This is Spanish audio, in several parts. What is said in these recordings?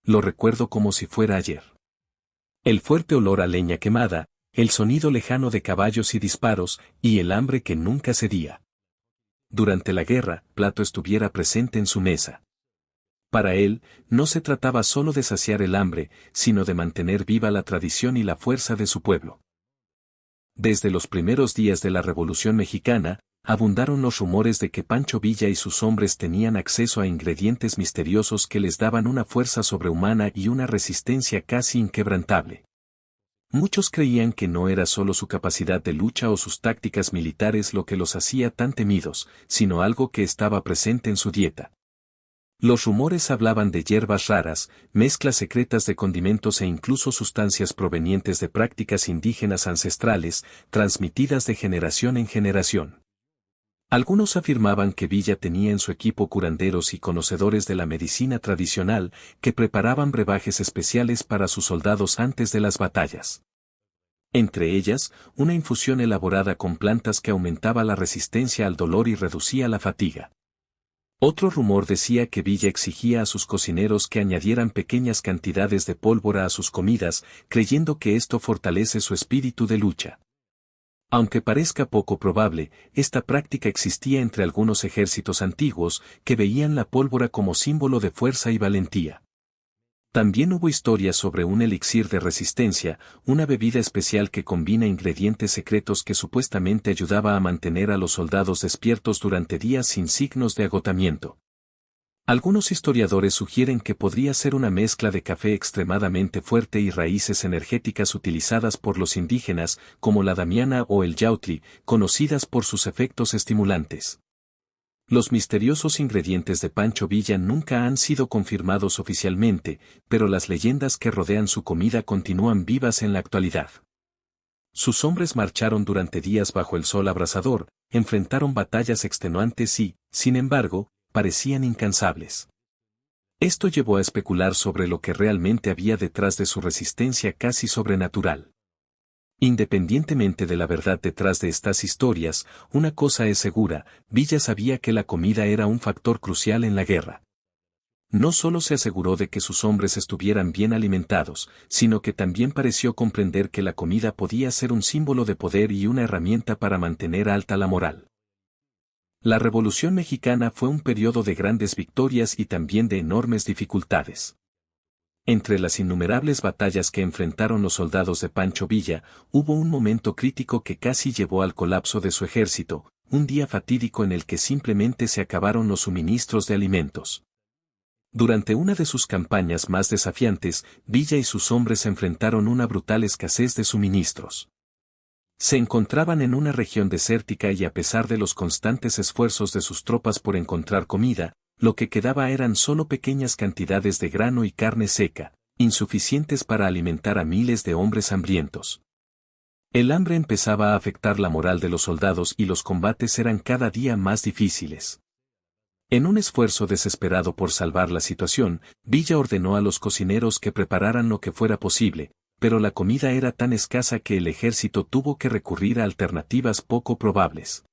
Lo recuerdo como si fuera ayer. El fuerte olor a leña quemada, el sonido lejano de caballos y disparos, y el hambre que nunca cedía. Durante la guerra, Plato estuviera presente en su mesa. Para él, no se trataba solo de saciar el hambre, sino de mantener viva la tradición y la fuerza de su pueblo. Desde los primeros días de la Revolución Mexicana, abundaron los rumores de que Pancho Villa y sus hombres tenían acceso a ingredientes misteriosos que les daban una fuerza sobrehumana y una resistencia casi inquebrantable. Muchos creían que no era solo su capacidad de lucha o sus tácticas militares lo que los hacía tan temidos, sino algo que estaba presente en su dieta. Los rumores hablaban de hierbas raras, mezclas secretas de condimentos e incluso sustancias provenientes de prácticas indígenas ancestrales, transmitidas de generación en generación. Algunos afirmaban que Villa tenía en su equipo curanderos y conocedores de la medicina tradicional, que preparaban brebajes especiales para sus soldados antes de las batallas. Entre ellas, una infusión elaborada con plantas que aumentaba la resistencia al dolor y reducía la fatiga. Otro rumor decía que Villa exigía a sus cocineros que añadieran pequeñas cantidades de pólvora a sus comidas, creyendo que esto fortalece su espíritu de lucha. Aunque parezca poco probable, esta práctica existía entre algunos ejércitos antiguos que veían la pólvora como símbolo de fuerza y valentía. También hubo historias sobre un elixir de resistencia, una bebida especial que combina ingredientes secretos que supuestamente ayudaba a mantener a los soldados despiertos durante días sin signos de agotamiento. Algunos historiadores sugieren que podría ser una mezcla de café extremadamente fuerte y raíces energéticas utilizadas por los indígenas, como la damiana o el yautli, conocidas por sus efectos estimulantes. Los misteriosos ingredientes de Pancho Villa nunca han sido confirmados oficialmente, pero las leyendas que rodean su comida continúan vivas en la actualidad. Sus hombres marcharon durante días bajo el sol abrasador, enfrentaron batallas extenuantes y, sin embargo, parecían incansables. Esto llevó a especular sobre lo que realmente había detrás de su resistencia casi sobrenatural. Independientemente de la verdad detrás de estas historias, una cosa es segura, Villa sabía que la comida era un factor crucial en la guerra. No solo se aseguró de que sus hombres estuvieran bien alimentados, sino que también pareció comprender que la comida podía ser un símbolo de poder y una herramienta para mantener alta la moral. La Revolución Mexicana fue un periodo de grandes victorias y también de enormes dificultades. Entre las innumerables batallas que enfrentaron los soldados de Pancho Villa, hubo un momento crítico que casi llevó al colapso de su ejército, un día fatídico en el que simplemente se acabaron los suministros de alimentos. Durante una de sus campañas más desafiantes, Villa y sus hombres enfrentaron una brutal escasez de suministros. Se encontraban en una región desértica y a pesar de los constantes esfuerzos de sus tropas por encontrar comida, lo que quedaba eran solo pequeñas cantidades de grano y carne seca, insuficientes para alimentar a miles de hombres hambrientos. El hambre empezaba a afectar la moral de los soldados y los combates eran cada día más difíciles. En un esfuerzo desesperado por salvar la situación, Villa ordenó a los cocineros que prepararan lo que fuera posible, pero la comida era tan escasa que el ejército tuvo que recurrir a alternativas poco probables.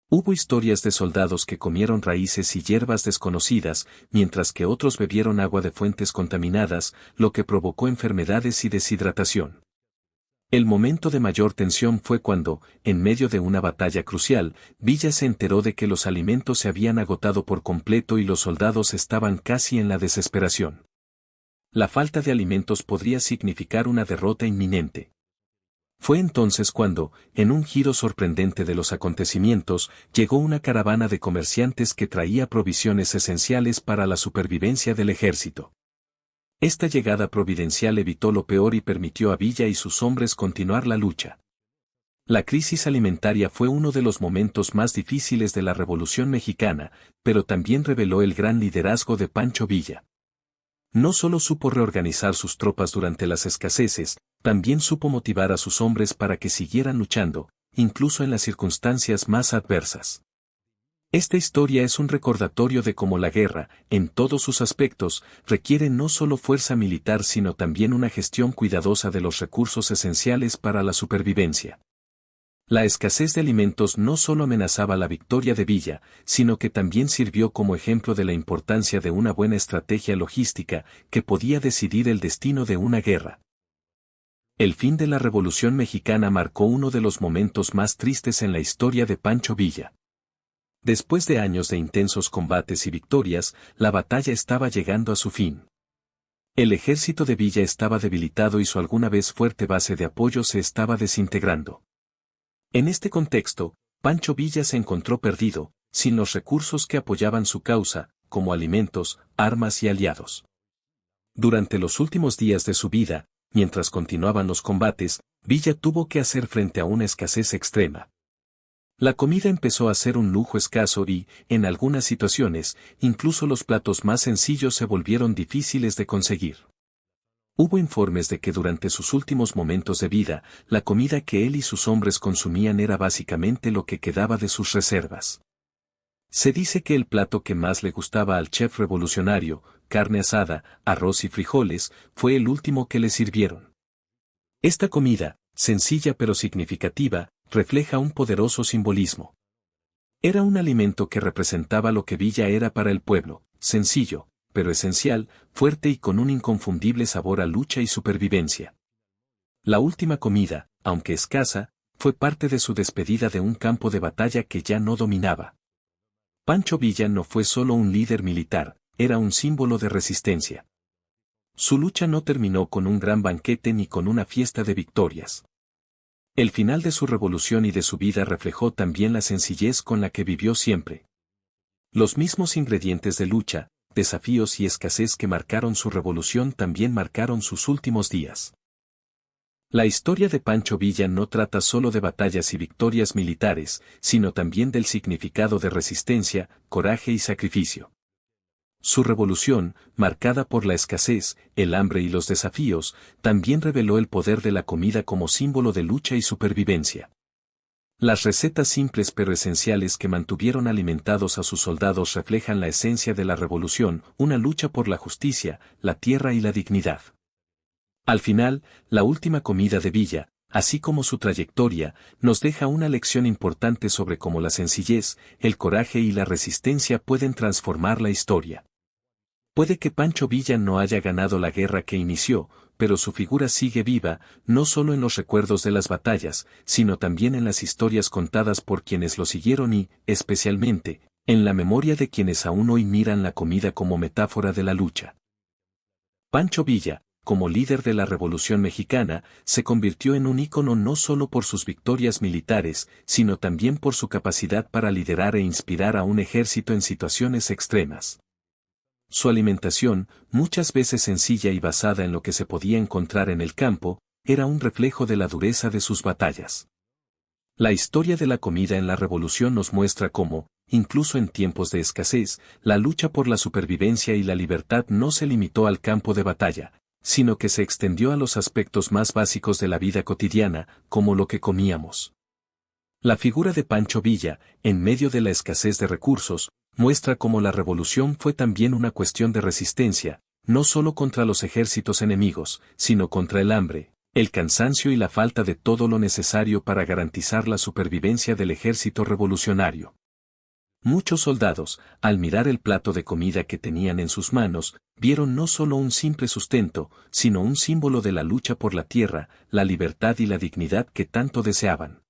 Hubo historias de soldados que comieron raíces y hierbas desconocidas, mientras que otros bebieron agua de fuentes contaminadas, lo que provocó enfermedades y deshidratación. El momento de mayor tensión fue cuando, en medio de una batalla crucial, Villa se enteró de que los alimentos se habían agotado por completo y los soldados estaban casi en la desesperación. La falta de alimentos podría significar una derrota inminente. Fue entonces cuando, en un giro sorprendente de los acontecimientos, llegó una caravana de comerciantes que traía provisiones esenciales para la supervivencia del ejército. Esta llegada providencial evitó lo peor y permitió a Villa y sus hombres continuar la lucha. La crisis alimentaria fue uno de los momentos más difíciles de la Revolución Mexicana, pero también reveló el gran liderazgo de Pancho Villa. No solo supo reorganizar sus tropas durante las escaseces, también supo motivar a sus hombres para que siguieran luchando, incluso en las circunstancias más adversas. Esta historia es un recordatorio de cómo la guerra, en todos sus aspectos, requiere no solo fuerza militar sino también una gestión cuidadosa de los recursos esenciales para la supervivencia. La escasez de alimentos no solo amenazaba la victoria de Villa, sino que también sirvió como ejemplo de la importancia de una buena estrategia logística que podía decidir el destino de una guerra. El fin de la Revolución Mexicana marcó uno de los momentos más tristes en la historia de Pancho Villa. Después de años de intensos combates y victorias, la batalla estaba llegando a su fin. El ejército de Villa estaba debilitado y su alguna vez fuerte base de apoyo se estaba desintegrando. En este contexto, Pancho Villa se encontró perdido, sin los recursos que apoyaban su causa, como alimentos, armas y aliados. Durante los últimos días de su vida, mientras continuaban los combates, Villa tuvo que hacer frente a una escasez extrema. La comida empezó a ser un lujo escaso y, en algunas situaciones, incluso los platos más sencillos se volvieron difíciles de conseguir. Hubo informes de que durante sus últimos momentos de vida, la comida que él y sus hombres consumían era básicamente lo que quedaba de sus reservas. Se dice que el plato que más le gustaba al chef revolucionario, carne asada, arroz y frijoles, fue el último que le sirvieron. Esta comida, sencilla pero significativa, refleja un poderoso simbolismo. Era un alimento que representaba lo que Villa era para el pueblo, sencillo, pero esencial, fuerte y con un inconfundible sabor a lucha y supervivencia. La última comida, aunque escasa, fue parte de su despedida de un campo de batalla que ya no dominaba. Pancho Villa no fue solo un líder militar, era un símbolo de resistencia. Su lucha no terminó con un gran banquete ni con una fiesta de victorias. El final de su revolución y de su vida reflejó también la sencillez con la que vivió siempre. Los mismos ingredientes de lucha, desafíos y escasez que marcaron su revolución también marcaron sus últimos días. La historia de Pancho Villa no trata solo de batallas y victorias militares, sino también del significado de resistencia, coraje y sacrificio. Su revolución, marcada por la escasez, el hambre y los desafíos, también reveló el poder de la comida como símbolo de lucha y supervivencia. Las recetas simples pero esenciales que mantuvieron alimentados a sus soldados reflejan la esencia de la revolución, una lucha por la justicia, la tierra y la dignidad. Al final, la última comida de Villa, así como su trayectoria, nos deja una lección importante sobre cómo la sencillez, el coraje y la resistencia pueden transformar la historia. Puede que Pancho Villa no haya ganado la guerra que inició, pero su figura sigue viva, no solo en los recuerdos de las batallas, sino también en las historias contadas por quienes lo siguieron y, especialmente, en la memoria de quienes aún hoy miran la comida como metáfora de la lucha. Pancho Villa, como líder de la Revolución Mexicana, se convirtió en un ícono no solo por sus victorias militares, sino también por su capacidad para liderar e inspirar a un ejército en situaciones extremas. Su alimentación, muchas veces sencilla y basada en lo que se podía encontrar en el campo, era un reflejo de la dureza de sus batallas. La historia de la comida en la Revolución nos muestra cómo, incluso en tiempos de escasez, la lucha por la supervivencia y la libertad no se limitó al campo de batalla, sino que se extendió a los aspectos más básicos de la vida cotidiana, como lo que comíamos. La figura de Pancho Villa, en medio de la escasez de recursos, muestra cómo la revolución fue también una cuestión de resistencia, no solo contra los ejércitos enemigos, sino contra el hambre, el cansancio y la falta de todo lo necesario para garantizar la supervivencia del ejército revolucionario. Muchos soldados, al mirar el plato de comida que tenían en sus manos, vieron no solo un simple sustento, sino un símbolo de la lucha por la tierra, la libertad y la dignidad que tanto deseaban.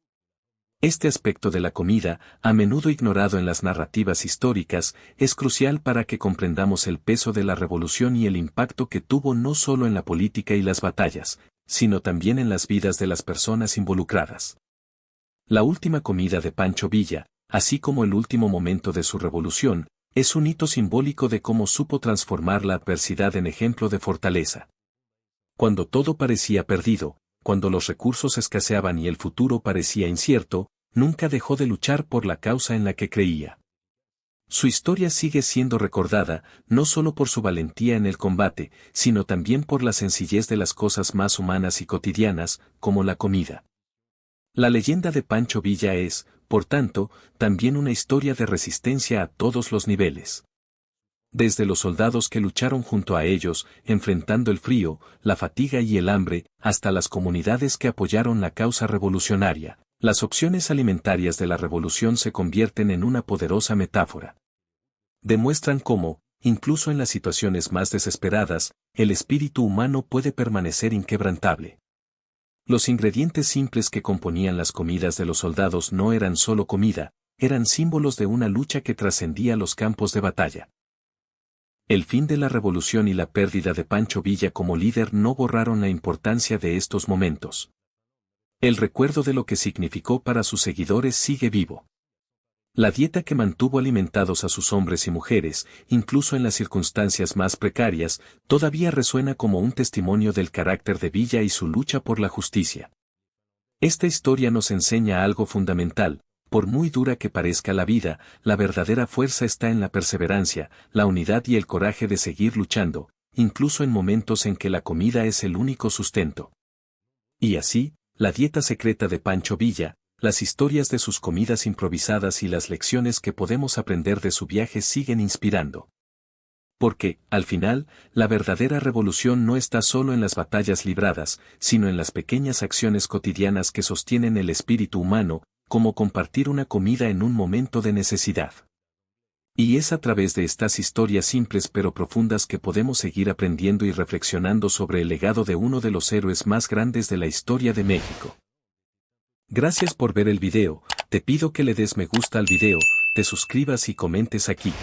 Este aspecto de la comida, a menudo ignorado en las narrativas históricas, es crucial para que comprendamos el peso de la revolución y el impacto que tuvo no solo en la política y las batallas, sino también en las vidas de las personas involucradas. La última comida de Pancho Villa, así como el último momento de su revolución, es un hito simbólico de cómo supo transformar la adversidad en ejemplo de fortaleza. Cuando todo parecía perdido, cuando los recursos escaseaban y el futuro parecía incierto, nunca dejó de luchar por la causa en la que creía. Su historia sigue siendo recordada, no solo por su valentía en el combate, sino también por la sencillez de las cosas más humanas y cotidianas, como la comida. La leyenda de Pancho Villa es, por tanto, también una historia de resistencia a todos los niveles. Desde los soldados que lucharon junto a ellos, enfrentando el frío, la fatiga y el hambre, hasta las comunidades que apoyaron la causa revolucionaria, Las opciones alimentarias de la revolución se convierten en una poderosa metáfora. Demuestran cómo, incluso en las situaciones más desesperadas, el espíritu humano puede permanecer inquebrantable. Los ingredientes simples que componían las comidas de los soldados no eran solo comida, eran símbolos de una lucha que trascendía los campos de batalla. El fin de la revolución y la pérdida de Pancho Villa como líder no borraron la importancia de estos momentos. El recuerdo de lo que significó para sus seguidores sigue vivo. La dieta que mantuvo alimentados a sus hombres y mujeres, incluso en las circunstancias más precarias, todavía resuena como un testimonio del carácter de Villa y su lucha por la justicia. Esta historia nos enseña algo fundamental: por muy dura que parezca la vida, la verdadera fuerza está en la perseverancia, la unidad y el coraje de seguir luchando, incluso en momentos en que la comida es el único sustento. Y así, la dieta secreta de Pancho Villa, las historias de sus comidas improvisadas y las lecciones que podemos aprender de su viaje siguen inspirando. Porque, al final, la verdadera revolución no está solo en las batallas libradas, sino en las pequeñas acciones cotidianas que sostienen el espíritu humano, como compartir una comida en un momento de necesidad. Y es a través de estas historias simples pero profundas que podemos seguir aprendiendo y reflexionando sobre el legado de uno de los héroes más grandes de la historia de México. Gracias por ver el video, te pido que le des me gusta al video, te suscribas y comentes aquí.